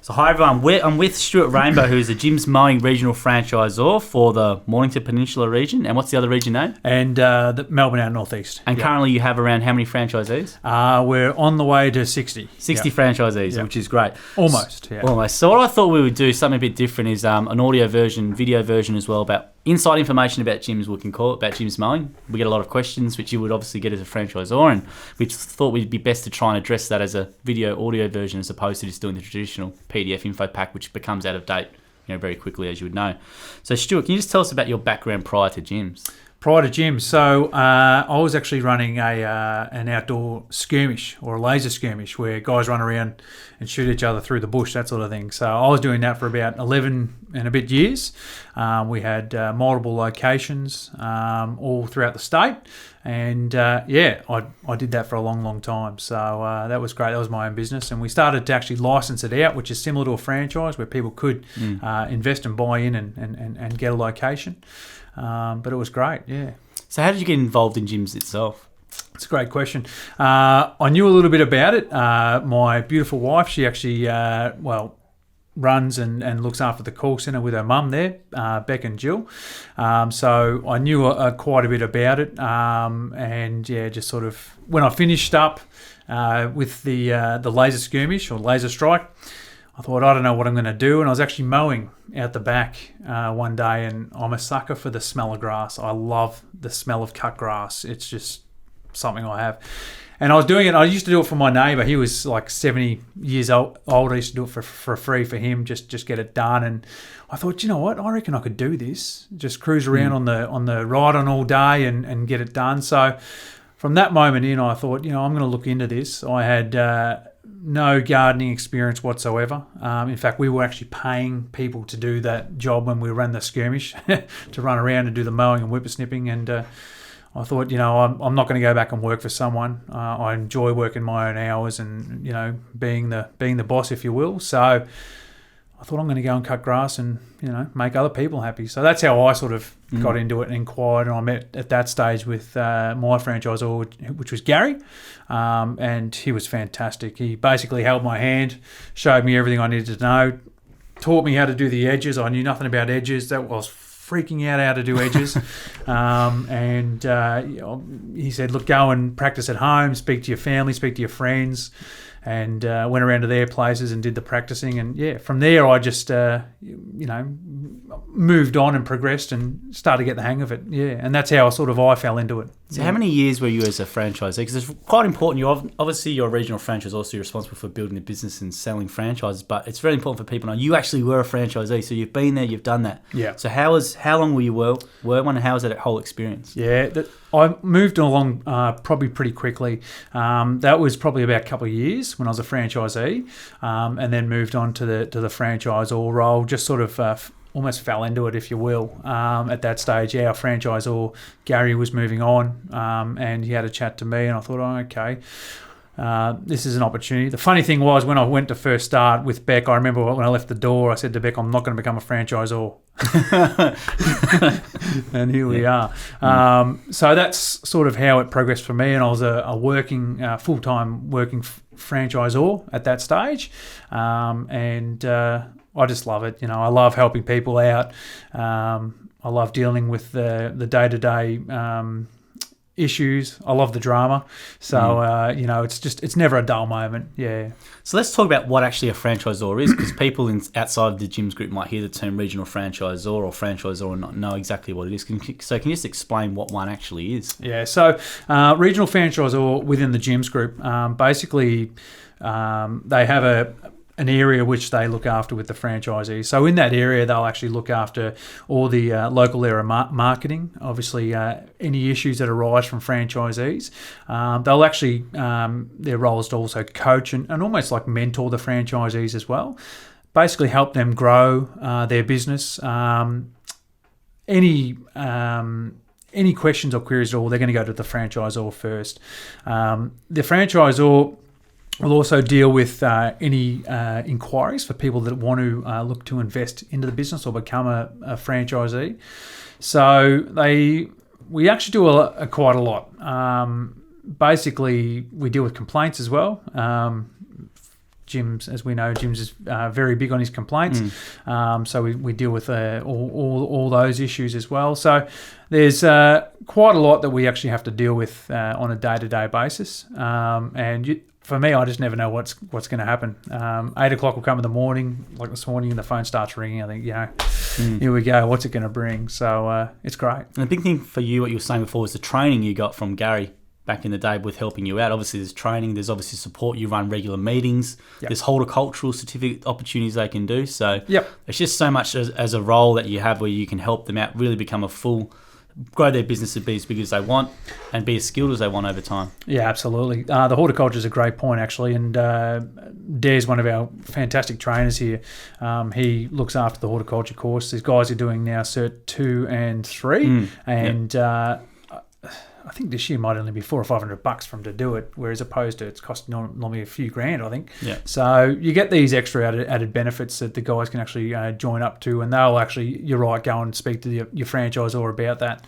So hi everyone, I'm with Stuart Rainbow, who's the Jim's Mowing regional franchisor for the Mornington Peninsula region. And what's the other region name? And the Melbourne out northeast. And currently you have around how many franchisees? We're on the way to 60. 60 franchisees, which is great. Almost, Almost. So what I thought we would do, something a bit different, is an audio version, video version as well, about inside information about Jim's, we can call it, about Jim's Mowing. We get a lot of questions, which you would obviously get as a franchisor, and we thought we'd be best to try and address that as a video audio version as opposed to just doing the traditional PDF info pack, which becomes out of date very quickly, as you would know. So Stuart, can you just tell us about your background prior to Jim's? Prior to Jim's, so I was actually running an outdoor skirmish or a laser skirmish where guys run around and shoot each other through the bush, that sort of thing. So I was doing that for about 11 and a bit years. We had multiple locations all throughout the state. And I did that for a long, long time. So that was great. That was my own business. And we started to actually license it out, which is similar to a franchise where people could invest and buy in and get a location. But it was great, yeah. So how did you get involved in Jim's itself? It's a great question. I knew a little bit about it. My beautiful wife, she actually, runs and looks after the call centre with her mum there, Beck and Jill. So I knew quite a bit about it. Just sort of when I finished up with the laser skirmish or laser strike, I thought, I don't know what I'm going to do. And I was actually mowing out the back one day, and I'm a sucker for the smell of grass. I love the smell of cut grass. It's just something I have. And I was doing it. I used to do it for my neighbour. He was like 70 years old. I used to do it for free for him, just get it done. And I thought, you know what? I reckon I could do this. Just cruise around on the ride-on all day and get it done. So from that moment in, I thought, I'm going to look into this. I had no gardening experience whatsoever. In fact, we were actually paying people to do that job when we ran the skirmish, to run around and do the mowing and whippersnipping. And I thought, I'm not going to go back and work for someone. I enjoy working my own hours and, being the boss, if you will. So I thought I'm going to go and cut grass and, make other people happy. So that's how I sort of got into it and inquired. And I met at that stage with my franchisor, which was Gary. And he was fantastic. He basically held my hand, showed me everything I needed to know, taught me how to do the edges. I knew nothing about edges. That was freaking out how to do edges. He said, look, go and practice at home, speak to your family, speak to your friends. And went around to their places and did the practicing. And, from there I just, moved on and progressed and started to get the hang of it. Yeah, and that's how I fell into it. So how many years were you as a franchisee? Because it's quite important. You're a regional franchisor, also you're responsible for building the business and selling franchises. But it's very important for people to know you actually were a franchisee. So you've been there, you've done that. Yeah. So how long were you were one, and how was that whole experience? Yeah, I moved along probably pretty quickly. That was probably about a couple of years when I was a franchisee, and then moved on to the franchisor role. Just sort of almost fell into it, if you will. At that stage, our franchisor Gary was moving on, and he had a chat to me, and I thought, okay. This is an opportunity. The funny thing was, when I went to first start with Beck, I remember when I left the door, I said to Beck, I'm not going to become a franchisor. And here we are. So that's sort of how it progressed for me. And I was a working, full-time working franchisor at that stage. I just love it. I love helping people out. I love dealing with the day-to-day issues. I love the drama. So, it's never a dull moment. Yeah. So let's talk about what actually a franchisor is, because people outside of the Jim's group might hear the term regional franchisor or franchisor and not know exactly what it is. Can you just explain what one actually is? Yeah. So regional franchisor within the Jim's group, basically they have an area which they look after with the franchisees. So in that area, they'll actually look after all the local area marketing, obviously any issues that arise from franchisees. They'll actually, their role is to also coach and almost like mentor the franchisees as well. Basically help them grow their business. Any questions or queries at all, they're going to go to the franchisor first. The franchisor will also deal with any inquiries for people that want to look to invest into the business or become a franchisee. So we actually do quite a lot. Basically, we deal with complaints as well. Jim's, as we know, Jim's is very big on his complaints. So we deal with all those issues as well. So there's quite a lot that we actually have to deal with on a day-to-day basis. For me, I just never know what's going to happen. 8 o'clock will come in the morning, like this morning, and the phone starts ringing. I think, here we go. What's it going to bring? So it's great. And the big thing for you, what you were saying before, was the training you got from Gary back in the day with helping you out. Obviously, there's training. There's obviously support. You run regular meetings. Yep. There's horticultural certificate opportunities they can do. So Yep. it's just so much as a role that you have where you can help them out, really become grow their business to be as big as they want and be as skilled as they want over time. Yeah, absolutely. The horticulture is a great point, actually. And Dare's one of our fantastic trainers here. He looks after the horticulture course. These guys are doing now Cert 2 and 3. I think this year might only be $400 or $500 for them to do it, whereas opposed to it's costing normally a few grand, I think. Yeah. So you get these extra added benefits that the guys can actually join up to, and they'll actually, you're right, go and speak to your franchisor about that.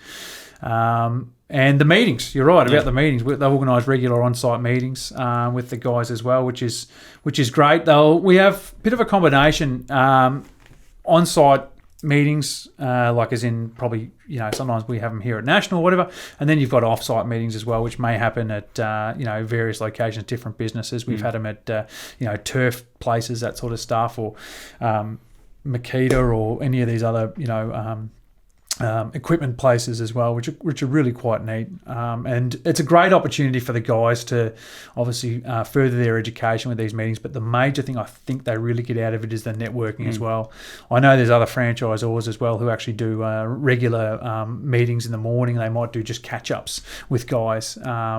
And the meetings, you're right about the meetings. They organise regular on-site meetings with the guys as well, which is great. We have a bit of a combination on-site meetings, like as in probably, sometimes we have them here at National or whatever, and then you've got off-site meetings as well, which may happen at various locations, different businesses. We've had them at turf places, that sort of stuff, or Makita, or any of these other equipment places as well, which are really quite neat. And it's a great opportunity for the guys to obviously further their education with these meetings. But the major thing I think they really get out of it is the networking as well. I know there's other franchisors as well who actually do regular meetings in the morning. They might do just catch-ups with guys,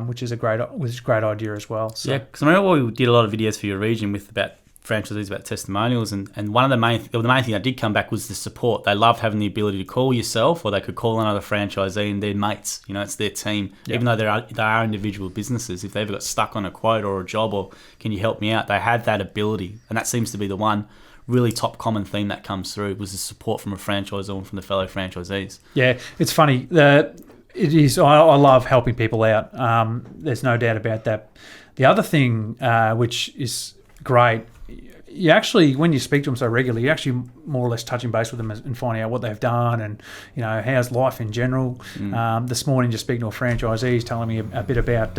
which is a great idea as well. So. Yeah, because I remember we did a lot of videos for your region with about franchisees about testimonials, and one of the main thing that did come back was the support. They loved having the ability to call yourself, or they could call another franchisee and their mates. It's their team. Yep. Even though they are individual businesses, if they ever got stuck on a quote or a job, or can you help me out, they had that ability. And that seems to be the one really top common theme that comes through, was the support from a franchisor and from the fellow franchisees. Yeah, it's funny. It is. I love helping people out. There's no doubt about that. The other thing, which is great, you actually, when you speak to them so regularly, you're actually more or less touching base with them and finding out what they've done and, how's life in general. This morning, just speaking to a franchisee, he's telling me a bit about,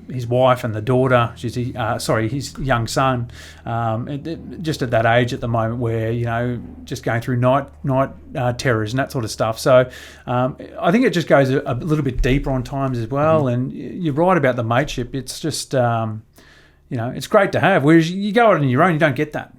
his wife and the daughter, his young son, just at that age at the moment where, just going through night terrors and that sort of stuff. So I think it just goes a little bit deeper on times as well. And you're right about the mateship. It's just... it's great to have. Whereas you go out on your own, you don't get that.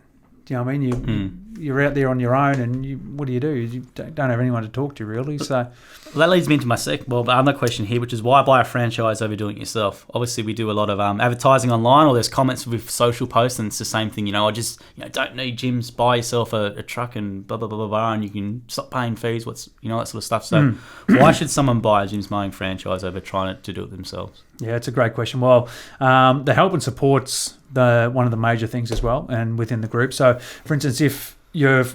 Do you know what I mean? You're out there on your own, and what do? You don't have anyone to talk to, really. So that leads me into my other question here, which is why buy a franchise over doing it yourself? Obviously, we do a lot of advertising online, or there's comments with social posts, and it's the same thing. I just don't need gyms. Buy yourself a truck and blah blah blah blah blah, and you can stop paying fees. That sort of stuff. So why should someone buy a Jim's Mowing franchise over trying to do it themselves? Yeah, it's a great question. Well, the help and support's one of the major things as well, and within the group. So, for instance, if your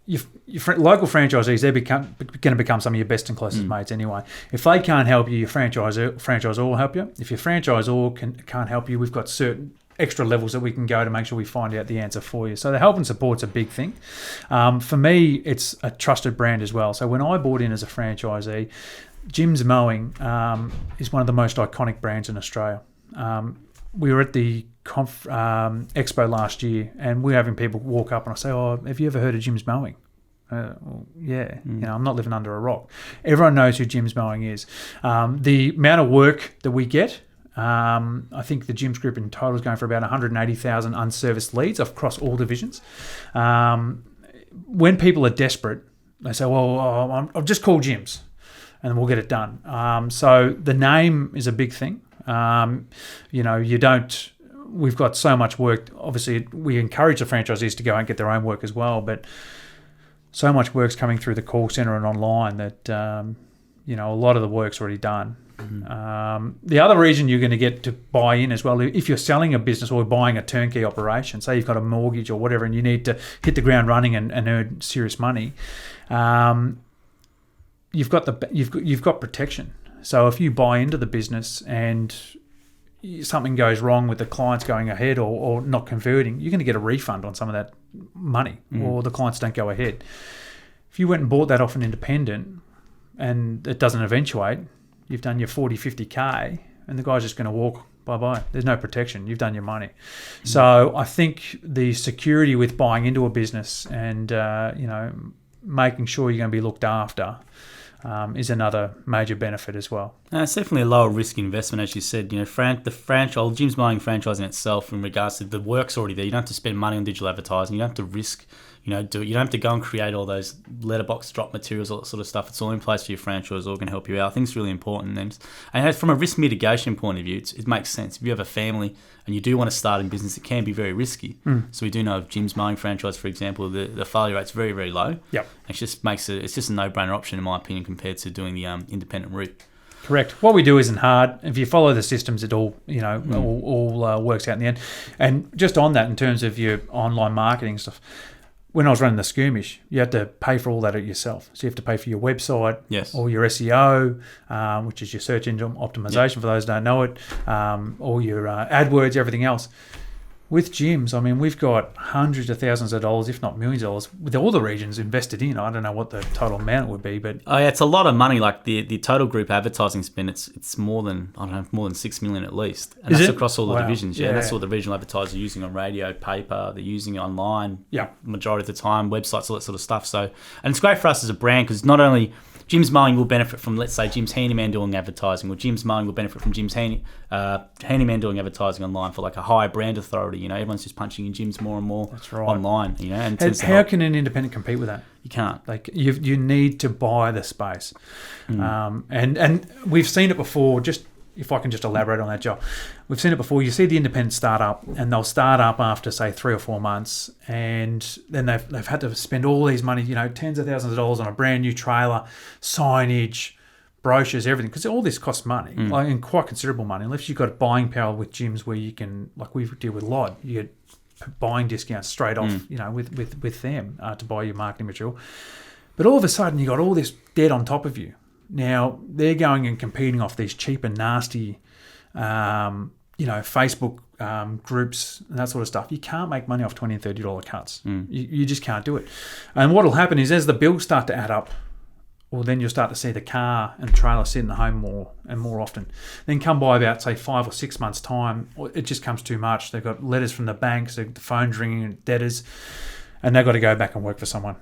local franchisees, they're going to become some of your best and closest mates anyway. If they can't help you, your franchisor will help you. If your franchisor can't help you, we've got certain extra levels that we can go to make sure we find out the answer for you. So the help and support's a big thing. For me, it's a trusted brand as well. So when I bought in as a franchisee, Jim's Mowing is one of the most iconic brands in Australia. We were at the expo last year, and we're having people walk up and I say, "Oh, have you ever heard of Jim's Mowing?" Well, yeah, I'm not living under a rock. Everyone knows who Jim's Mowing is. The amount of work that we get, I think the Jim's Group in total is going for about 180,000 unserviced leads across all divisions. When people are desperate, they say, "Well, I'll just call Jim's, and we'll get it done." So the name is a big thing. You don't. We've got so much work. Obviously, we encourage the franchisees to go and get their own work as well, but so much work's coming through the call centre and online that a lot of the work's already done. The other reason you're going to get to buy in as well, if you're selling a business or buying a turnkey operation, say you've got a mortgage or whatever, and you need to hit the ground running and earn serious money, you've got protection. So if you buy into the business and something goes wrong with the clients going ahead or not converting, you're going to get a refund on some of that money, or the clients don't go ahead. If you went and bought that off an independent and it doesn't eventuate, you've done your 40, 50K and the guy's just going to walk bye-bye. There's no protection. You've done your money. So I think the security with buying into a business and, making sure you're going to be looked after is another major benefit as well. It's definitely a lower risk investment, as you said. The franchise, Jim's Mining franchise in itself, in regards to the work's already there. You don't have to spend money on digital advertising. You don't have to risk, you don't have to go and create all those letterbox drop materials, all that sort of stuff. It's all in place for your franchise, all can help you out. I think it's really important. And from a risk mitigation point of view, it makes sense. If you have a family and you do want to start in business, it can be very risky. So we do know of Jim's Mining franchise, for example, the failure rate's very, very low. Yep. It just it's just a no-brainer option, in my opinion, compared to doing the independent route. Correct. What we do isn't hard. If you follow the systems, it all works out in the end. And just on that, in terms of your online marketing stuff, when I was running the Skirmish, you had to pay for all that yourself. So you have to pay for your website, yes, or your SEO, which is your search engine optimization, for those who don't know it, or your AdWords, everything else. With gyms, I mean, we've got hundreds of thousands of dollars, if not millions of dollars, with all the regions invested in. I don't know what the total amount would be, but it's a lot of money. Like the total group advertising spend, it's more than $6 million at least, and that's across all the divisions. Yeah, that's what the regional advertisers are using on radio, paper. They're using it online. Yeah, majority of the time, websites, all that sort of stuff. So, and it's great for us as a brand because not only Jim's Mining will benefit from, let's say, Jim's Handyman doing advertising, or Jim's Mining will benefit from Jim's Handyman doing advertising online for like a high brand authority. Everyone's just punching in Jim's more and more online. And how can an independent compete with that? You can't. Like you need to buy the space, and we've seen it before. Just if I can just elaborate on that, Joe, we've seen it before. You see the independent start up, and they'll start up after say 3 or 4 months, and then they've had to spend all these money, tens of thousands of dollars on a brand new trailer, signage, brochures, everything, because all this costs money, and quite considerable money. Unless you've got buying power with gyms where you can, like we deal with Lod, you get buying discounts straight off, with them to buy your marketing material. But all of a sudden, you got all this debt on top of you. Now they're going and competing off these cheap and nasty, Facebook groups and that sort of stuff. You can't make money off $20 and $30 cuts. You just can't do it. And what will happen is as the bills start to add up, well, then you'll start to see the car and the trailer sitting at home more and more often. Then come by about, say, 5 or 6 months' time, it just comes too much. They've got letters from the banks, the phone's ringing, debtors, and they've got to go back and work for someone.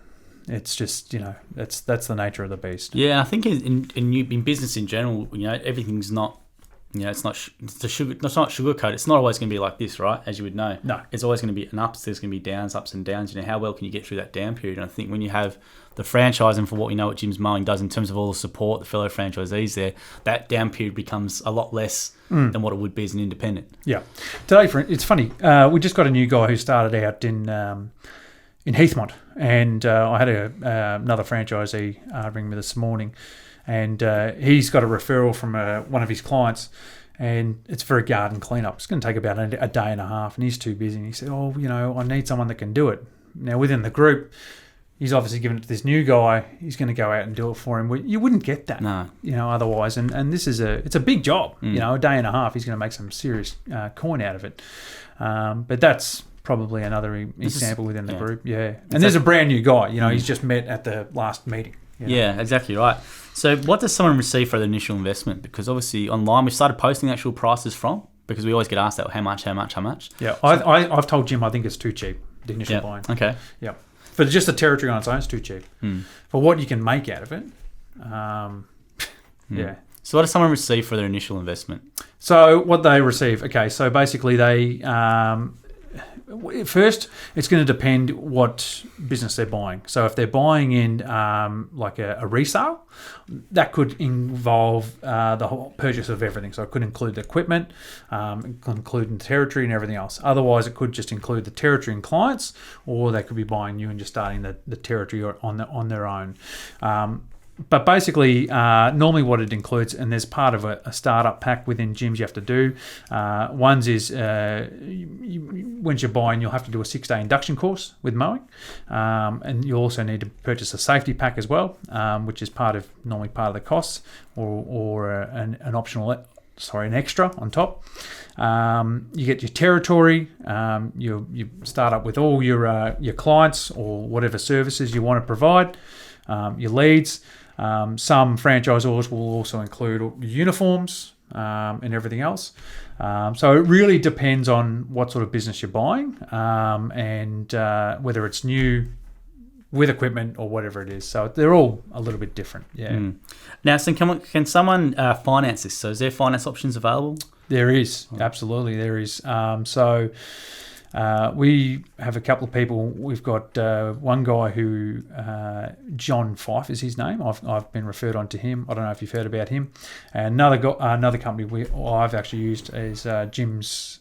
It's just, that's the nature of the beast. Yeah, I think in business in general, everything's not, it's not sugarcoat. It's not always going to be like this, right? As you would know. No. It's always going to be an ups. There's going to be downs, ups and downs. How well can you get through that down period? And I think when you have the franchising for what we know what Jim's Mining does in terms of all the support, the fellow franchisees there, that down period becomes a lot less than what it would be as an independent. Yeah. Today, it's funny. We just got a new guy who started out in Heathmont, and I had another franchisee ring me this morning, and he's got a referral from one of his clients, and it's for a garden cleanup. It's going to take about a day and a half, and he's too busy. And he said, I need someone that can do it. Now, within the group, he's obviously given it to this new guy. He's going to go out and do it for him. You wouldn't get that, otherwise. And this is it's a big job. A day and a half, he's going to make some serious coin out of it. But that's probably another example within the group. Yeah. And there's a brand new guy, he's just met at the last meeting. Yeah, exactly right. So what does someone receive for the initial investment? Because obviously online we started posting the actual prices from, because we always get asked that, how much? Yeah, I've told Jim I think it's too cheap, the initial buying. Okay. Yeah. For just the territory on its own, it's too cheap. For what you can make out of it, yeah. So what does someone receive for their initial investment? So what they receive, so basically they... First, it's going to depend what business they're buying. So if they're buying in like a resale, that could involve the whole purchase of everything. So it could include the equipment, it could include the territory and everything else. Otherwise, it could just include the territory and clients, or they could be buying new and just starting the territory on their own. But basically, normally what it includes, and there's part of a startup pack within gyms you have to do. One's is once you're buying, you'll have to do a 6-day induction course with mowing, and you also need to purchase a safety pack as well, which is normally part of the costs, or an optional an extra on top. You get your territory. You start up with all your clients or whatever services you want to provide. Your leads. Some franchisors will also include uniforms and everything else. So it really depends on what sort of business you're buying and whether it's new with equipment or whatever it is. So they're all a little bit different. Yeah. Now, so can someone finance this? So is there finance options available? There is. Absolutely, there is. We have a couple of people. We've got one guy who, John Fife is his name. I've been referred on to him. I don't know if you've heard about him. And another company I've actually used is Jim's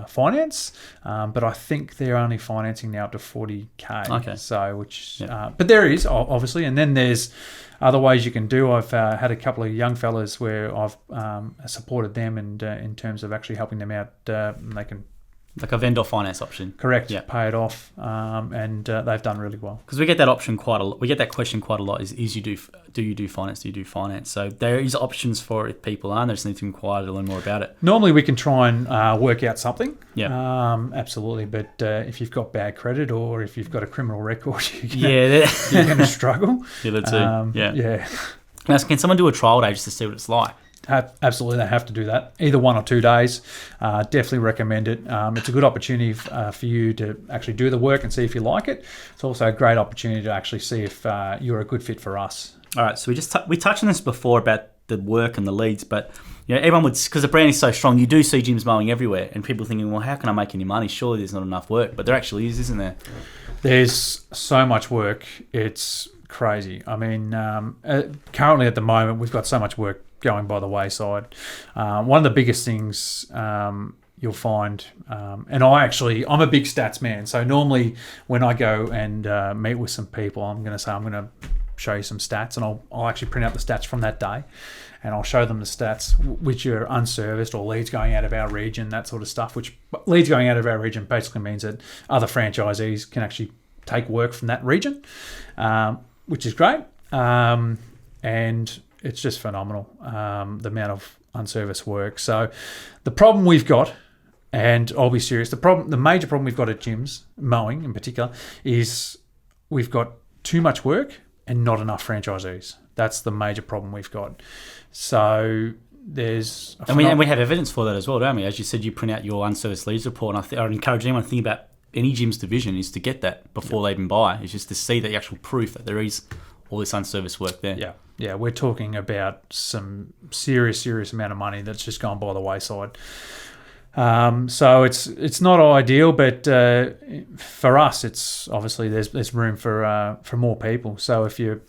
Finance, but I think they're only financing now up to 40K. Okay. So but there is obviously, and then there's other ways you can do. I've had a couple of young fellas where I've supported them and in terms of actually helping them out, and they can. Like a vendor finance option. Correct. Yeah. Pay it off, and they've done really well. Because we get that option quite a lot. We get that question quite a lot. Do you do finance? Do you do finance? So there is options for it if people aren't. They just need to inquire to learn more about it. Normally we can try and work out something. Yeah. Absolutely. But if you've got bad credit or if you've got a criminal record, you're going to struggle. Yeah, that's it. Yeah. Now, can someone do a trial day just to see what it's like? Absolutely, they have to do that. Either 1 or 2 days. Definitely recommend it. It's a good opportunity for you to actually do the work and see if you like it. It's also a great opportunity to actually see if you're a good fit for us. All right, so we touched on this before about the work and the leads, but everyone would, because the brand is so strong, you do see Jim's Mowing everywhere, and people thinking, well, how can I make any money? Surely there's not enough work, but there actually is, isn't there? There's so much work. It's crazy. I mean, currently at the moment, we've got so much work going by the wayside. One of the biggest things you'll find, and I'm a big stats man, so normally when I go and meet with some people, I'm going to show you some stats, and I'll actually print out the stats from that day, and I'll show them the stats which are unserviced or leads going out of our region, that sort of stuff, which leads going out of our region basically means that other franchisees can actually take work from that region, which is great. And it's just phenomenal, the amount of unserviced work. So the problem we've got, and I'll be serious, the major problem we've got at Jim's Mowing in particular is we've got too much work and not enough franchisees. That's the major problem we've got. So there's... And we have evidence for that as well, don't we? As you said, you print out your unserviced leads report, and I'd encourage anyone to think about any Jim's division is to get that before they even buy. It's just to see the actual proof that there is all this unserviced work there. Yeah, we're talking about some serious amount of money that's just gone by the wayside. So it's not ideal, but for us, it's obviously there's room for more people. So if you're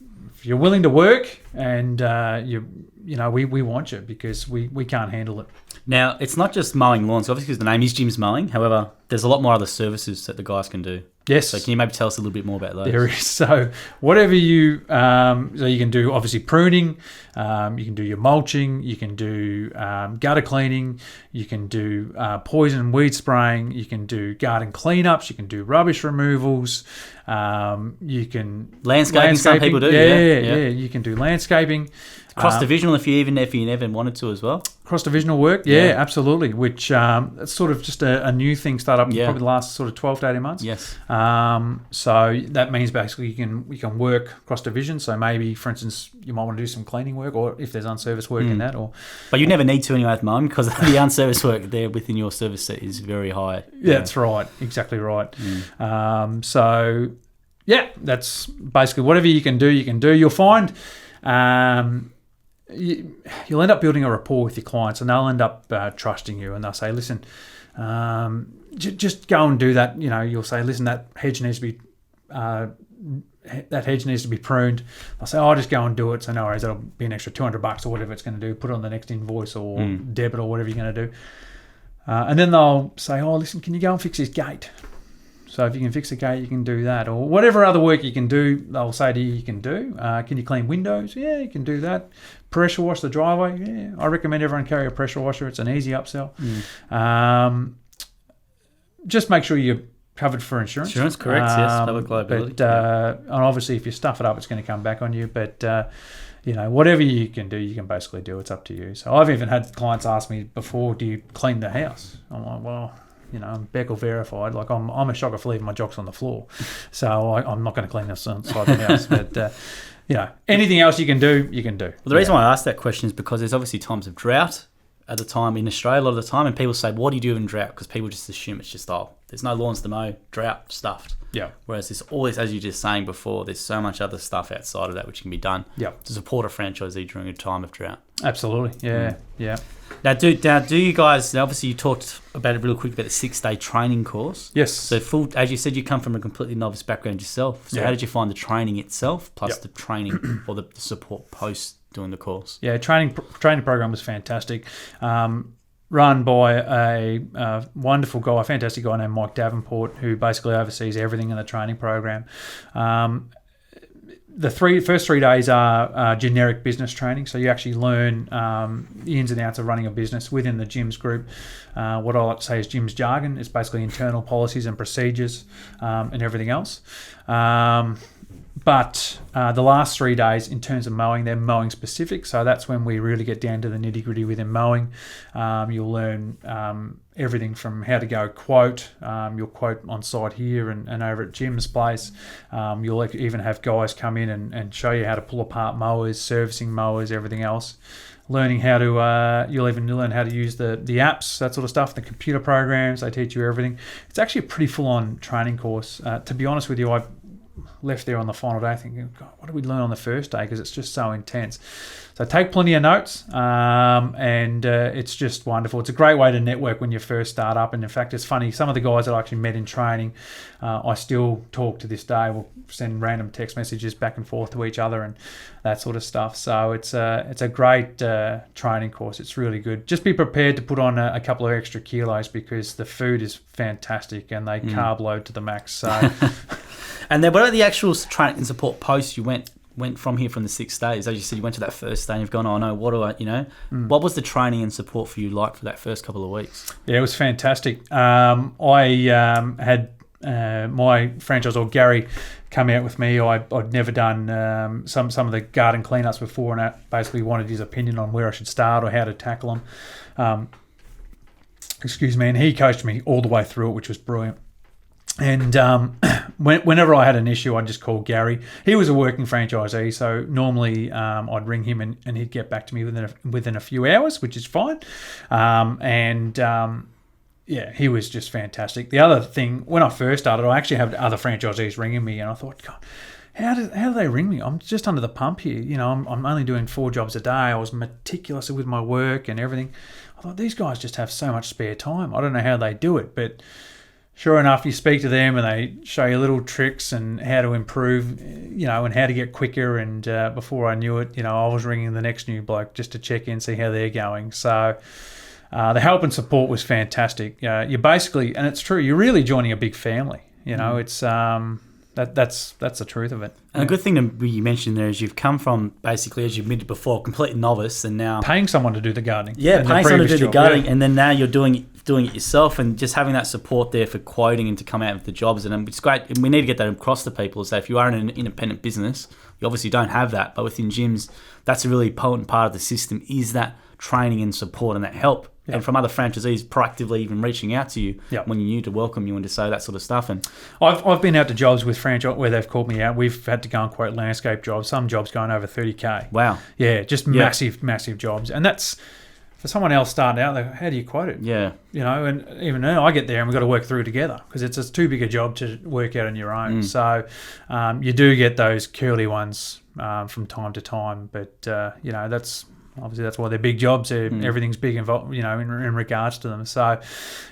willing to work and we want you because we can't handle it. Now, it's not just mowing lawns, obviously, because the name is Jim's Mowing. However, there's a lot more other services that the guys can do. Yes. So can you maybe tell us a little bit more about those? There is. So whatever you can do, obviously pruning, you can do your mulching, you can do gutter cleaning, you can do poison and weed spraying, you can do garden cleanups, you can do rubbish removals, you can... Landscaping, some people do. Yeah. You can do landscaping. Cross-divisional if you never wanted to as well. Cross-divisional work, yeah, absolutely, which it's sort of just a new thing started up in probably the last sort of 12 to 18 months. Yes. So that means basically you can work cross-division. So maybe, for instance, you might want to do some cleaning work or if there's unserviced work in that. But you never need to anyway at the moment because the unserviced work there within your service set is very high. Yeah, that's right. Exactly right. So, yeah, that's basically whatever you can do, you can do. You'll find... you'll end up building a rapport with your clients and they'll end up trusting you and they'll say, listen, just go and do that. You'll say, listen, that hedge needs to be pruned. I'll say, I'll just go and do it. So no worries, that'll be an extra $200 or whatever it's going to do. Put it on the next invoice or debit or whatever you're going to do. And then they'll say, oh, listen, can you go and fix this gate? So if you can fix the gate, you can do that. Or whatever other work you can do, they'll say to you can do. Can you clean windows? Yeah, you can do that. Pressure wash the driveway? Yeah, I recommend everyone carry a pressure washer. It's an easy upsell. Just make sure you're covered for insurance. Insurance, correct, yes. Public liability. And obviously, if you stuff it up, it's going to come back on you. But whatever you can do, you can basically do. It's up to you. So I've even had clients ask me before, do you clean the house? I'm like, well, I'm Beckel verified. Like I'm a shocker for leaving my jocks on the floor. So I'm not going to clean the inside the house. But, anything else you can do, you can do. Well, the reason why I asked that question is because there's obviously times of drought at the time in Australia a lot of the time, and people say, what do you do in drought? Because people just assume it's just, there's no lawns to mow, drought, stuffed. Yeah. Whereas there's always, as you were just saying before, there's so much other stuff outside of that which can be done to support a franchisee during a time of drought. Absolutely. Yeah. Now, do you guys, obviously you talked about it real quick about the 6-day training course. Yes. So as you said, you come from a completely novice background yourself. So how did you find the training itself plus the training or the support post doing the course? Yeah, training program was fantastic. Run by a wonderful guy, a fantastic guy named Mike Davenport, who basically oversees everything in the training program. The first 3 days are generic business training, so you actually learn the ins and outs of running a business within the gyms group. What I like to say is gyms jargon. It's basically internal policies and procedures and everything else. But the last 3 days, in terms of mowing, they're mowing specific. So that's when we really get down to the nitty gritty within mowing. You'll learn everything from how to go quote. You'll quote on site here and over at Jim's place. You'll even have guys come in and show you how to pull apart mowers, servicing mowers, everything else. Learning how to, you'll even learn how to use the apps, that sort of stuff, the computer programs. They teach you everything. It's actually a pretty full-on training course. To be honest with you, I left there on the final day thinking, God, what did we learn on the first day? Because it's just so intense. So take plenty of notes, and it's just wonderful. It's a great way to network when you first start up. And in fact, it's funny, some of the guys that I actually met in training, I still talk to this day. We'll send random text messages back and forth to each other and that sort of stuff. So it's a great training course. It's really good. Just be prepared to put on a couple of extra kilos because the food is fantastic and they carb load to the max. So. And then what about the actual training and support post you went from here from the 6 days? As you said, you went to that first day and you've gone, oh no, what do I, what was the training and support for you like for that first couple of weeks? Yeah, it was fantastic. I had my franchisor Gary come out with me. I'd never done some of the garden cleanups before, and I basically wanted his opinion on where I should start or how to tackle them. And he coached me all the way through it, which was brilliant. And whenever I had an issue, I'd just call Gary. He was a working franchisee, so normally I'd ring him and he'd get back to me within a few hours, which is fine. He was just fantastic. The other thing, when I first started, I actually had other franchisees ringing me, and I thought, God, how do they ring me? I'm just under the pump here. I'm only doing 4 jobs a day. I was meticulous with my work and everything. I thought, these guys just have so much spare time. I don't know how they do it, but sure enough, you speak to them and they show you little tricks and how to improve, and how to get quicker. And before I knew it, I was ringing the next new bloke just to check in, see how they're going. So the help and support was fantastic. You basically, and it's true, you're really joining a big family. It's that's the truth of it. And a good thing you mentioned there is you've come from basically, as you admitted before, complete novice, and now paying someone to do the gardening. Yeah, paying someone to do the gardening, and then now you're doing it yourself, and just having that support there for quoting and to come out with the jobs. And it's great. And we need to get that across to people. So if you are in an independent business, you obviously don't have that, but within gyms, that's a really potent part of the system is that training and support and that help. Yep. And from other franchisees proactively even reaching out to you when you knew to welcome you and to say that sort of stuff. And I've been out to jobs with franchise where they've called me out. We've had to go and quote landscape jobs. Some jobs going over 30K. Wow. Yeah, just massive jobs. And that's for someone else starting out. How do you quote it? Yeah. And even now I get there and we've got to work through together because it's too big a job to work out on your own. So you do get those curly ones from time to time, but that's. Obviously, that's why they're big jobs. Everything's big involved, in regards to them. So,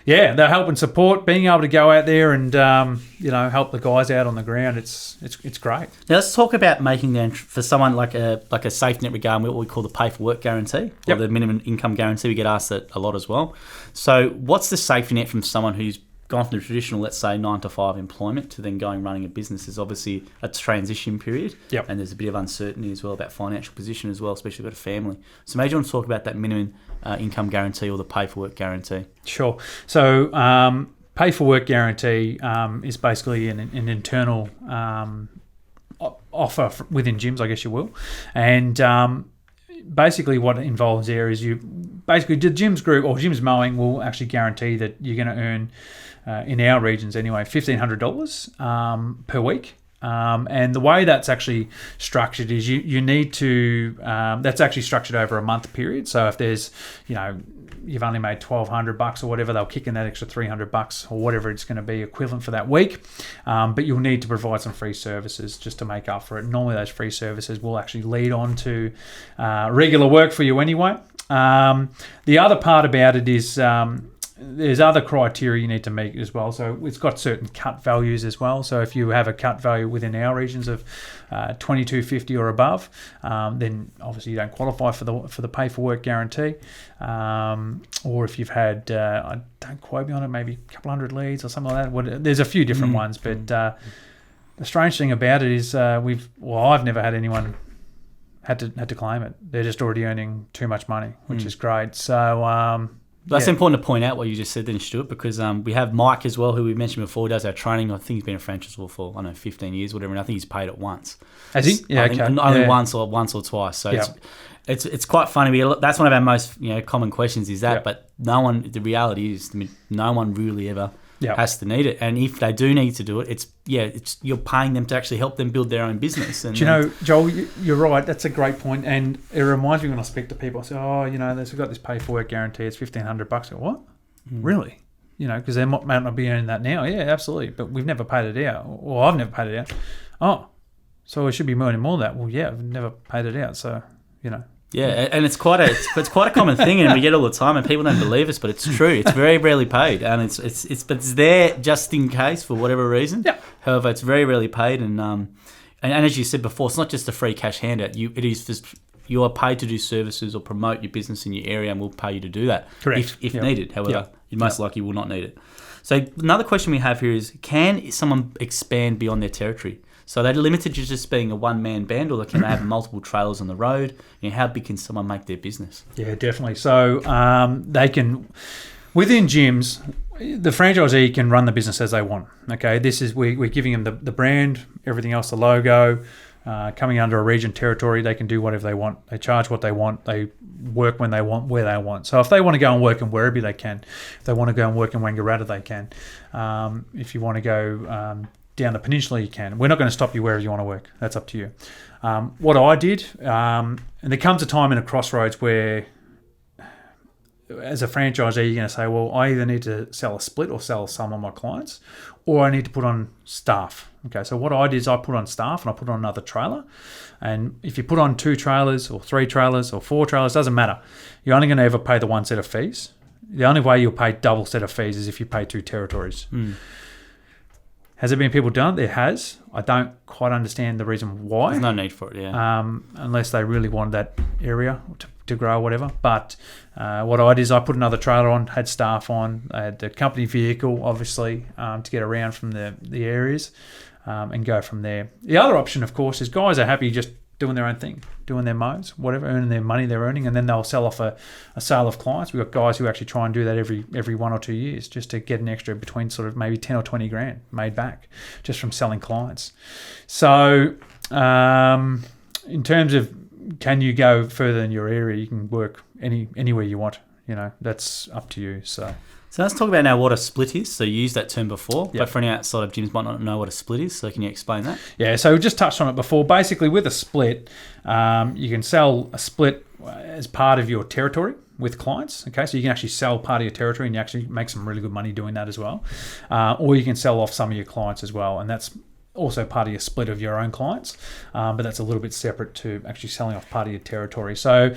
yeah, they're help and support. Being able to go out there and help the guys out on the ground, it's great. Now let's talk about making the for someone like a safety net regarding what we call the pay for work guarantee or the minimum income guarantee. We get asked that a lot as well. So, what's the safety net from someone who's gone from the traditional, let's say, 9 to 5 employment to then running a business? Is obviously a transition period. Yep. And there's a bit of uncertainty as well about financial position as well, especially with a family. So maybe you want to talk about that minimum income guarantee or the pay for work guarantee. Sure. So pay for work guarantee is basically an internal offer within gyms, I guess you will. And basically what it involves there is the gyms group or gyms mowing will actually guarantee that you're going to earn, in our regions anyway, $1,500 per week. And the way that's actually structured is you need to, that's actually structured over a month period. So if there's, you've only made $1,200 or whatever, they'll kick in that extra $300 or whatever it's going to be equivalent for that week. But you'll need to provide some free services just to make up for it. Normally those free services will actually lead on to regular work for you anyway. The other part about it is there's other criteria you need to meet as well. So it's got certain cut values as well. So if you have a cut value within our regions of $2,250 or above, then obviously you don't qualify for the pay for work guarantee. Or if you've had, don't quote me on it, maybe a couple hundred leads or something like that. There's a few different ones, but the strange thing about it is I've never had anyone had to claim it. They're just already earning too much money, which is great. So that's important to point out what you just said then, Stuart, because we have Mike as well, who we mentioned before, does our training. I think he's been a franchisor for 15 years, whatever, and I think he's paid it once. Has he? Yeah, okay. Only once or twice. So it's quite funny. That's one of our most common questions is that, but the reality is, no one really ever has to need it, and if they do need to do it, it's you're paying them to actually help them build their own business. And do you know, Joel, you're right. That's a great point, and it reminds me when I speak to people. I say, they've got this pay for work guarantee. It's $1,500. I go, what? Really? Because they might not be earning that now. Yeah, absolutely. But we've never paid it out. Well, I've never paid it out. Oh, so we should be earning more than that. Well, yeah, I've never paid it out. So Yeah, and it's quite a common thing, and we get it all the time, and people don't believe us, but it's true. It's very rarely paid, and it's there just in case for whatever reason. Yeah. However, it's very rarely paid, and as you said before, it's not just a free cash handout. It is just you are paid to do services or promote your business in your area, and we'll pay you to do that. Correct. If needed. However, you most likely will not need it. So another question we have here is: can someone expand beyond their territory? So they're limited to just being a one-man band, or can they have multiple trailers on the road? How big can someone make their business? Yeah, definitely. So they can, within gyms, the franchisee can run the business as they want. Okay, we're giving them the brand, everything else, the logo, coming under a region territory. They can do whatever they want. They charge what they want. They work when they want, where they want. So if they want to go and work in Werribee, they can. If they want to go and work in Wangaratta, they can. If you want to go down the peninsula, you can. We're not going to stop you wherever you want to work. That's up to you. What I did, and there comes a time in a crossroads where, as a franchisee, you're going to say, well, I either need to sell a split or sell some of my clients, or I need to put on staff. Okay, so what I did is I put on staff and I put on another trailer. And if you put on 2 trailers or 3 trailers or 4 trailers, doesn't matter. You're only going to ever pay the one set of fees. The only way you'll pay double set of fees is if you pay 2 territories. Has there been people done it? There has. I don't quite understand the reason why. There's no need for it, unless they really wanted that area to grow or whatever. But what I did is I put another trailer on, had staff on. I had the company vehicle, obviously, to get around from the areas and go from there. The other option, of course, is guys are happy just doing their own thing, doing their mows, whatever, earning their money they're earning, and then they'll sell off a sale of clients. We've got guys who actually try and do that every 1 or 2 years just to get an extra between sort of maybe 10 or 20 grand made back just from selling clients. So in terms of can you go further in your area, you can work anywhere you want. That's up to you. So let's talk about now what a split is. So you used that term before, but for any outside of gyms might not know what a split is. So can you explain that? Yeah, so we just touched on it before. Basically, with a split, you can sell a split as part of your territory with clients. Okay, so you can actually sell part of your territory and you actually make some really good money doing that as well. Or you can sell off some of your clients as well, and that's also part of your split of your own clients. But that's a little bit separate to actually selling off part of your territory. So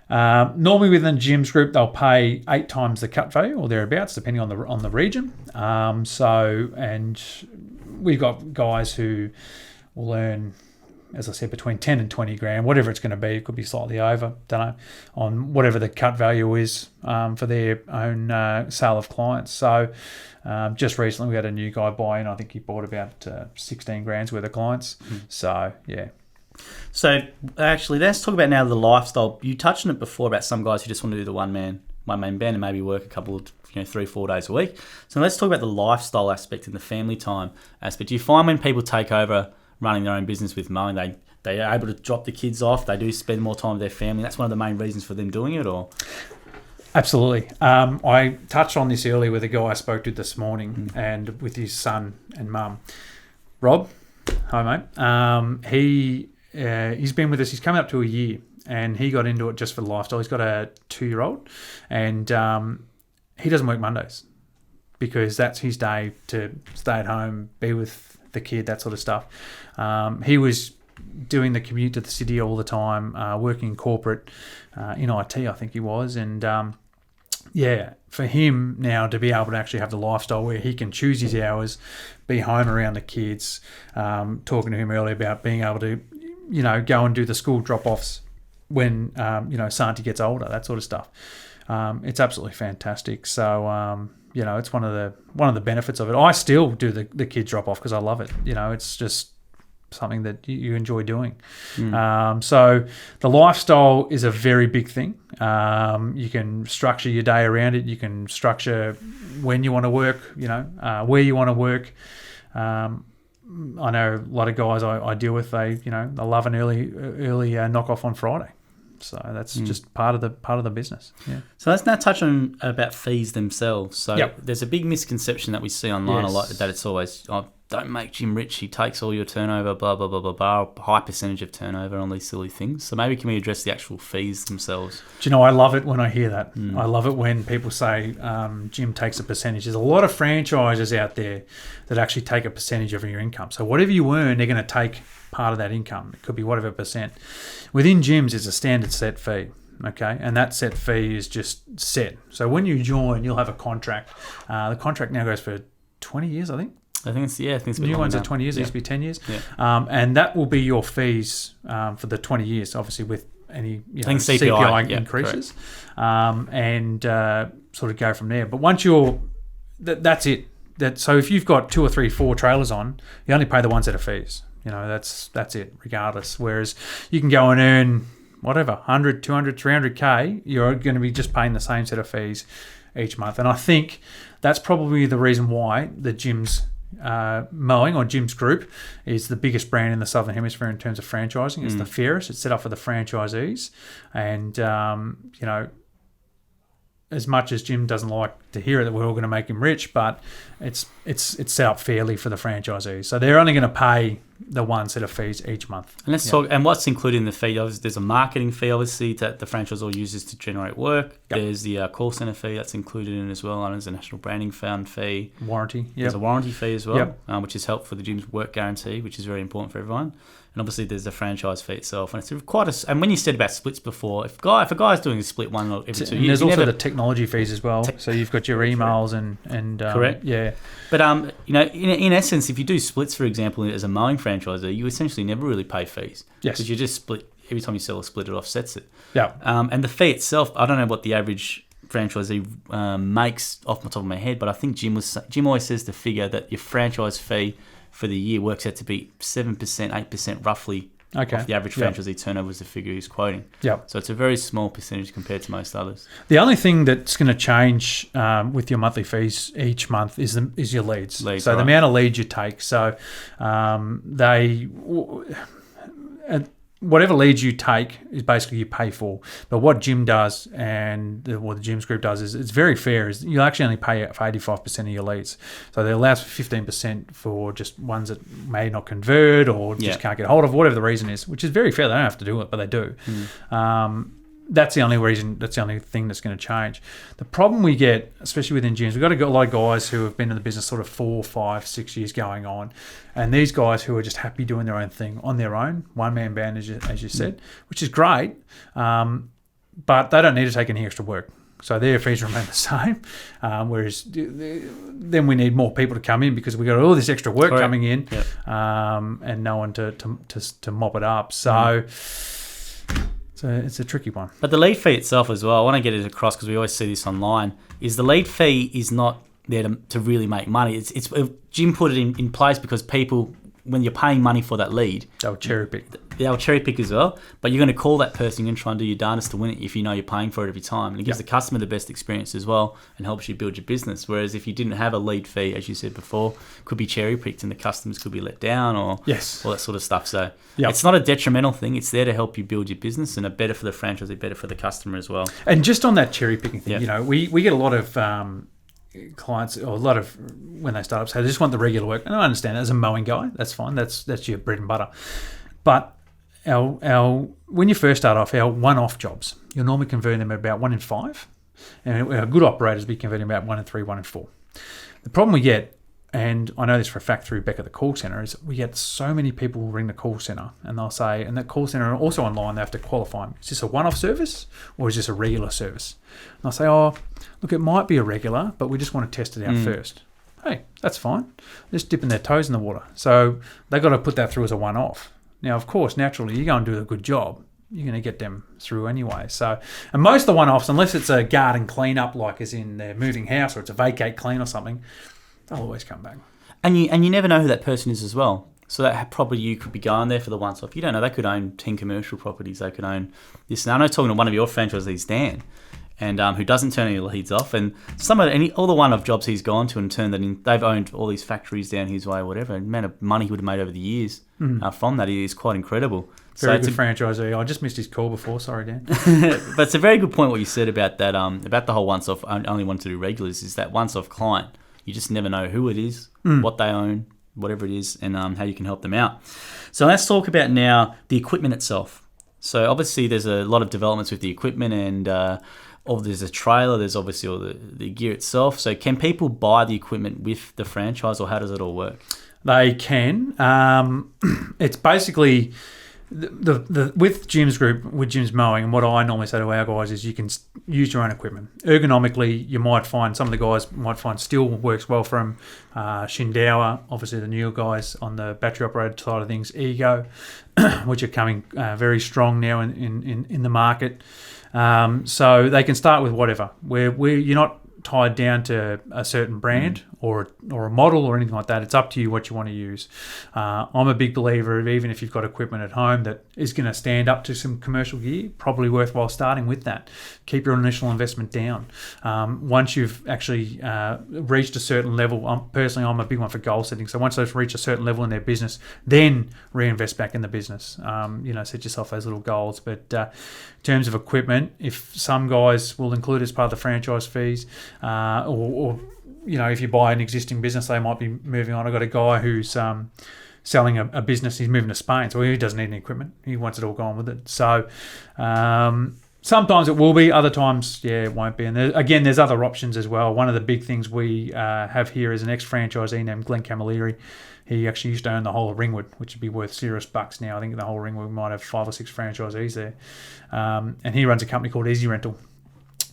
normally within gyms group, they'll pay 8 times the cut value or thereabouts, depending on the region. And we've got guys who will earn, as I said, between 10 and 20 grand, whatever it's going to be. It could be slightly over, don't know, on whatever the cut value is for their own sale of clients. So just recently we had a new guy buy in. I think he bought about 16 grand's worth of clients. So yeah. So actually, let's talk about now the lifestyle. You touched on it before about some guys who just want to do the one man band and maybe work a couple of 3-4 days a week. So let's talk about the lifestyle aspect and the family time aspect. Do you find when people take over running their own business with mowing. They are able to drop the kids off. They do spend more time with their family. That's one of the main reasons for them doing it, or? Absolutely. I touched on this earlier with a guy I spoke to this morning and with his son and mum. Rob, hi mate. He's been with us. He's coming up to a year, and he got into it just for the lifestyle. He's got a 2-year-old, and he doesn't work Mondays because that's his day to stay at home, be with the kid, that sort of stuff. He was doing the commute to the city all the time, working in corporate, in IT, I think he was, and for him now to be able to actually have the lifestyle where he can choose his hours, be home around the kids, talking to him earlier about being able to, go and do the school drop-offs when, Santi gets older, that sort of stuff. It's absolutely fantastic. So, it's one of the benefits of it. I still do the kids drop-off because I love it. It's just something that you enjoy doing. So the lifestyle is a very big thing. You can structure your day around it. You can structure when you want to work, where you want to work. I know a lot of guys I deal with, they love an early knock off on Friday. So that's just part of the business. Yeah. So let's now touch on about fees themselves. So there's a big misconception that we see online a lot, that it's always, don't make Jim rich, he takes all your turnover, blah, blah, blah, blah, blah, high percentage of turnover on these silly things. So maybe can we address the actual fees themselves? Do you know, I love it when I hear that. I love it when people say Jim takes a percentage. There's a lot of franchises out there that actually take a percentage of your income. So whatever you earn, they're going to take part of that income. It could be whatever percent. Within gyms, it's a standard set fee. Okay, and that set fee is just set. So when you join, you'll have a contract. The contract now goes for 20 years, I think. I think it's new ones are 20 years. It used to be 10 years. Yeah. And that will be your fees for the 20 years, obviously with any CPI increases, and sort of go from there. But once that's it. So if you've got 2 or 3, 4 trailers on, you only pay the one set of fees. That's it, regardless. Whereas you can go and earn whatever, 100, 200, 300K, you're going to be just paying the same set of fees each month. And I think that's probably the reason why the gyms mowing or Jim's Group is the biggest brand in the Southern Hemisphere in terms of franchising. It's the fairest. It's set up for the franchisees, and as much as Jim doesn't like to hear it that we're all going to make him rich, but it's set up fairly for the franchisees. So they're only going to pay the one set of fees each month. And let's talk. And what's included in the fee? There's a marketing fee, obviously, that the franchisor uses to generate work. Yep. There's the call center fee that's included in as well. And there's a National Branding Fund fee. Warranty. Yep. There's a warranty fee as well, which is helpful for the gym's work guarantee, which is very important for everyone. And obviously, there's the franchise fee itself, and it's quite a. And when you said about splits before, if a guy's doing a split one every 2 years, there's also the technology fees as well. So you've got your emails and correct, yeah. But in essence, if you do splits, for example, as a mowing franchisor, you essentially never really pay fees. Yes, because you just split every time you sell a split, it offsets it. Yeah. And the fee itself, I don't know what the average franchisee makes off the top of my head, but I think Jim always says the figure that your franchise fee for the year works out to be 7%, 8% roughly. Okay. Off the average franchisee turnover is the figure he's quoting. Yeah. So it's a very small percentage compared to most others. The only thing that's going to change with your monthly fees each month is your leads. So the amount of leads you take. So whatever leads you take is basically you pay for. But what Jim does and what the Jim's Group does is it's very fair. Is you actually only pay for 85% of your leads. So they allows for 15% for just ones that may not convert or just can't get hold of, whatever the reason is, which is very fair. They don't have to do it, but they do. That's the only reason. That's the only thing that's going to change. The problem we get, especially within gyms, we've got a lot of guys who have been in the business sort of 4, 5, 6 years going on, and these guys who are just happy doing their own thing on their own, one-man band, as you said, which is great, but they don't need to take any extra work. So their fees remain the same, whereas then we need more people to come in because we've got all this extra work coming in, and no one to mop it up. So. So it's a tricky one. But the lead fee itself as well, I want to get it across because we always see this online, is the lead fee is not there to really make money. It's Jim put it in place because people when you're paying money for that lead, They'll cherry pick. they'll cherry pick as well. But you're going to call that person, you're going to try and do your darndest to win it if you know you're paying for it every time. And it gives the customer the best experience as well and helps you build your business. Whereas if you didn't have a lead fee, as you said before, could be cherry picked and the customers could be let down or all that sort of stuff. So it's not a detrimental thing. It's there to help you build your business and a better for the franchisee, better for the customer as well. And just on that cherry picking thing, you know, we get a lot of clients, or a lot of when they start up, say they just want the regular work. And I understand that as a mowing guy, that's fine. That's your bread and butter. But our when you first start off, our one-off jobs, you'll normally convert them at about 1 in 5, and our good operators be converting about 1 in 3, 1 in 4. The problem we get, and I know this for a fact through Beck at the call centre, is we get so many people who ring the call centre and they'll say, and that call centre also online, they have to qualify them. Is this a one-off service or is this a regular service? And I'll say, oh, look, it might be a regular, but we just want to test it out first. Hey, that's fine. Just dipping their toes in the water. So they've got to put that through as a one-off. Now, of course, naturally, you go and do a good job, you're going to get them through anyway. So, and most of the one-offs, unless it's a garden clean-up, like as in they're moving house or it's a vacate clean or something, they'll always come back. And you never know who that person is as well. So that probably you could be going there for the once off. You don't know. They could own 10 commercial properties. They could own this. Now, I know talking to one of your franchisees, Dan, and who doesn't turn any leads off. And all the one-off jobs he's gone to and turned that in, they've owned all these factories down his way or whatever. The amount of money he would have made over the years from that is quite incredible. Very good franchisee. I just missed his call before. Sorry, Dan. But it's a very good point what you said about that. About the whole once-off. I only wanted to do regulars. Is that once-off client? You just never know who it is, what they own, whatever it is, and how you can help them out. So let's talk about now the equipment itself. So obviously there's a lot of developments with the equipment, and there's a trailer, there's obviously all the gear itself. So can people buy the equipment with the franchise, or how does it all work? They can. It's basically with Jim's group, with Jim's Mowing, and what I normally say to our guys is you can use your own equipment. Ergonomically, you might find some of the guys might find steel works well from Shindauer, obviously the newer guys on the battery operated side of things, Ego, which are coming very strong now in the market. So they can start with whatever. Where you're not tied down to a certain brand or a model or anything like that. It's up to you what you want to use. I'm a big believer of, even if you've got equipment at home that is going to stand up to some commercial gear, probably worthwhile starting with that. Keep your initial investment down. Once you've actually reached a certain level, I'm a big one for goal setting. So once they've reached a certain level in their business, then reinvest back in the business. Set yourself those little goals. But in terms of equipment, if some guys will include as part of the franchise fees, or if you buy an existing business, they might be moving on. I've got a guy who's selling a business. He's moving to Spain, so he doesn't need any equipment. He wants it all gone with it. So sometimes it will be, other times, it won't be. And there's other options as well. One of the big things we have here is an ex-franchisee named Glenn Camilleri. He actually used to own the whole of Ringwood, which would be worth serious bucks now. I think the whole Ringwood might have 5 or 6 franchisees there. And he runs a company called Easy Rental.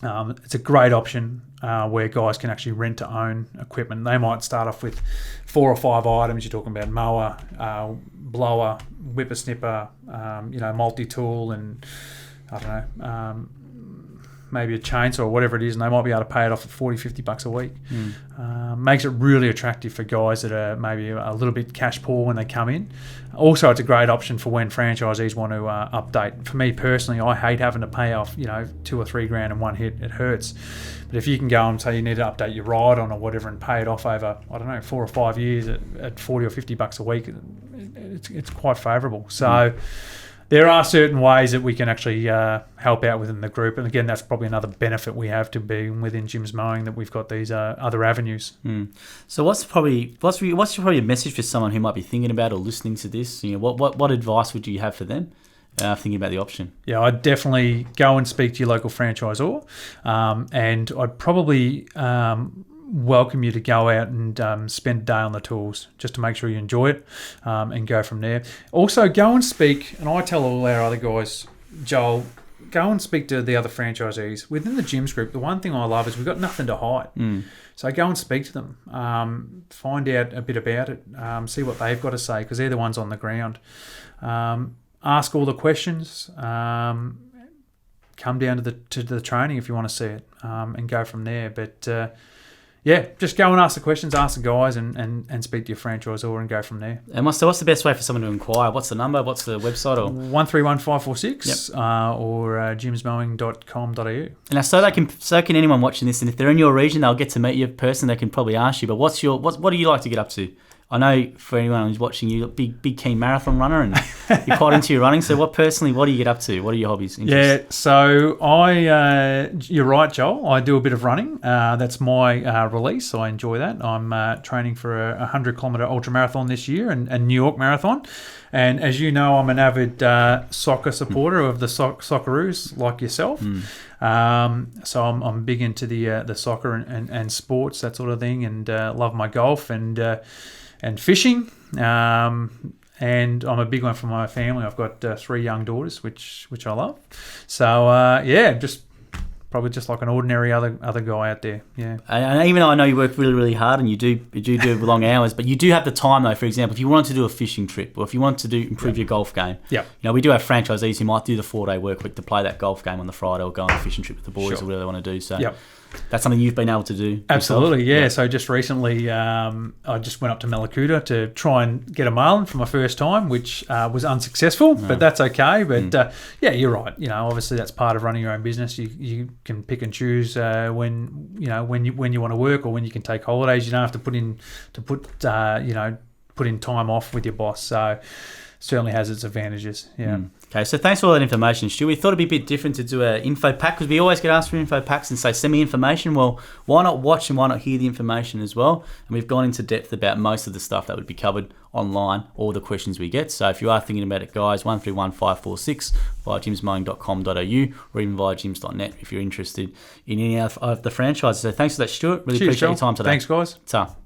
It's a great option where guys can actually rent to own equipment. They might start off with 4 or 5 items. You're talking about mower, blower, whippersnipper, multi-tool, and I don't know, maybe a chainsaw or whatever it is, and they might be able to pay it off at $40-50 a week. Makes it really attractive for guys that are maybe a little bit cash poor when they come in. Also, it's a great option for when franchisees want to update. For me personally, I hate having to pay off, $2 or $3 grand in one hit. It hurts. But if you can go and say you need to update your ride on or whatever and pay it off over, 4 or 5 years at $40 or $50 a week, it's quite favourable. So there are certain ways that we can actually help out within the group, and again, that's probably another benefit we have to being within Jim's Mowing, that we've got these other avenues. So what's probably a message for someone who might be thinking about or listening to this? What advice would you have for them thinking about the option? Yeah, I'd definitely go and speak to your local franchisor, and I'd probably welcome you to go out and spend a day on the tools just to make sure you enjoy it, and go from there. Also, go and speak, and I tell all our other guys, Joel, go and speak to the other franchisees. Within the Jim's group, the one thing I love is we've got nothing to hide. So go and speak to them, find out a bit about it, see what they've got to say, because they're the ones on the ground. Ask all the questions, come down to the training if you want to see it, and go from there. But yeah, just go and ask the questions, ask the guys, and speak to your franchisor and go from there. And so what's the best way for someone to inquire? What's the number? What's the website? Or 131546 or jimsmowing.com.au. and so can anyone watching this, and if they're in your region, they'll get to meet you in person. They can probably ask you. But what do you like to get up to? I know for anyone who's watching, you're a big keen marathon runner, and you're quite into your running. So what do you get up to? What are your hobbies? Interests? Yeah, so you're right, Joel. I do a bit of running. That's my release. I enjoy that. I'm training for a 100-kilometre ultramarathon this year and New York Marathon. And as you know, I'm an avid soccer supporter of the Socceroos, like yourself. So I'm big into the soccer and sports, that sort of thing, and love my golf and fishing. And I'm a big one for my family. I've got 3 young daughters, which I love. So probably just like an ordinary other guy out there. Yeah. And even though I know you work really, really hard and you do long hours, but you do have the time though. For example, if you wanted to do a fishing trip, or if you want to improve your golf game, we do have franchisees who might do the 4-day work week to play that golf game on the Friday or go on a fishing trip with the boys or whatever they want to do. So. That's something you've been able to do. Absolutely, yeah. So just recently, I just went up to Malakuta to try and get a marlin for my first time, which was unsuccessful, but that's okay. But you're right. Obviously that's part of running your own business. You can pick and choose when you want to work or when you can take holidays. You don't have to put in time off with your boss. So certainly has its advantages. Yeah. Okay, so thanks for all that information, Stu. We thought it'd be a bit different to do an info pack because we always get asked for info packs and say, send me information. Well, why not watch and why not hear the information as well? And we've gone into depth about most of the stuff that would be covered online, all the questions we get. So if you are thinking about it, guys, 131546 via jimsmowing.com.au or even via jims.net if you're interested in any of the franchises. So thanks for that, Stuart. Really appreciate your time today. Thanks, guys. Ta.